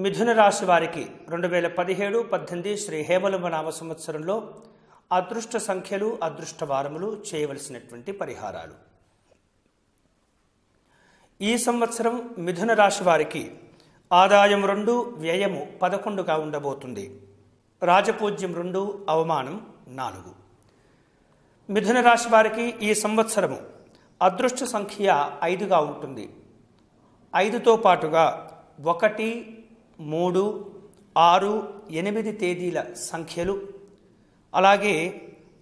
మిథున రాశి వారికి 2017-18 శ్రీ హేమలంబ నామ సంవత్సరంలో అదృష్ట సంఖ్యలు అదృష్ట వారములు చేయవలసినటువంటి పరిహారాలు. ఈ సంవత్సరం మిథున రాశి వారికి ఆదాయం 2, వ్యయము 11గా ఉండబోతుంది. రాజపూజ్యం 2, అవమానం 4. మిథున రాశి వారికి ఈ సంవత్సరము అదృష్ట సంఖ్య 5గా ఉంటుంది. 5తో పాటుగా 1, 3, 6, 8 తేదీల సంఖ్యలు, అలాగే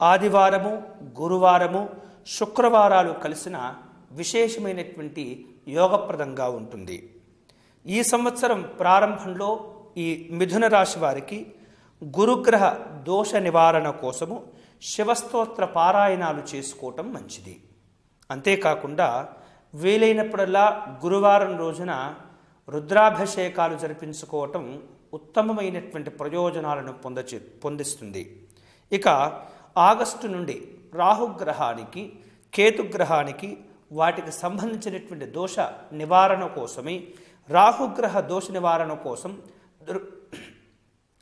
ఆదివారము, గురువారము, శుక్రవారాలు కలిసిన విశేషమైనటువంటి యోగప్రదంగా ఉంటుంది. ఈ సంవత్సరం ప్రారంభంలో ఈ మిథున రాశి వారికి గురుగ్రహ దోష నివారణ కోసము శివస్తోత్ర పారాయణాలు చేసుకోవటం మంచిది. అంతేకాకుండా వీలైనప్పుడల్లా గురువారం రోజున రుద్రాభిషేకాలు జరిపించుకోవటం ఉత్తమమైనటువంటి ప్రయోజనాలను పొందిస్తుంది. ఇక ఆగస్టు నుండి రాహుగ్రహానికి, కేతుగ్రహానికి వాటికి సంబంధించినటువంటి దోష నివారణ కోసమే రాహుగ్రహ దోష నివారణ కోసం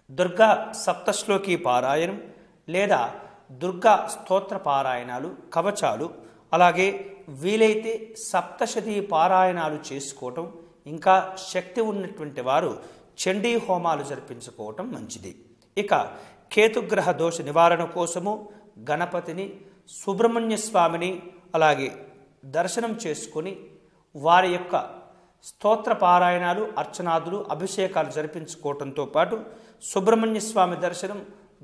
దుర్గా సప్తశ్లోకి పారాయణం లేదా దుర్గా స్తోత్ర పారాయణాలు, కవచాలు, అలాగే వీలైతే సప్తశతీ పారాయణాలు చేసుకోవటం, ఇంకా శక్తి ఉన్నటువంటి వారు చండీ హోమాలు జరిపించుకోవటం మంచిది. ఇక కేతుగ్రహ దోష నివారణ కోసము గణపతిని, సుబ్రహ్మణ్య స్వామిని అలాగే దర్శనం చేసుకొని వారి యొక్క స్తోత్ర పారాయణాలు, అర్చనాదులు, అభిషేకాలు జరిపించుకోవటంతో పాటు సుబ్రహ్మణ్య స్వామి దర్శనం,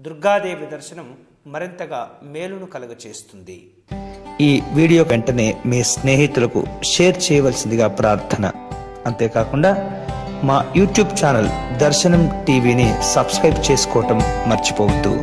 దుర్గాదేవి దర్శనం మరింతగా మేలును కలుగచేస్తుంది. ఈ వీడియో వెంటనే మీ స్నేహితులకు షేర్ చేయవలసిందిగా ప్రార్థన. అంతేకాకుండా మా యూట్యూబ్ ఛానల్ దర్శనం టీవీని సబ్స్క్రైబ్ చేసుకోవటం మర్చిపోవద్దు.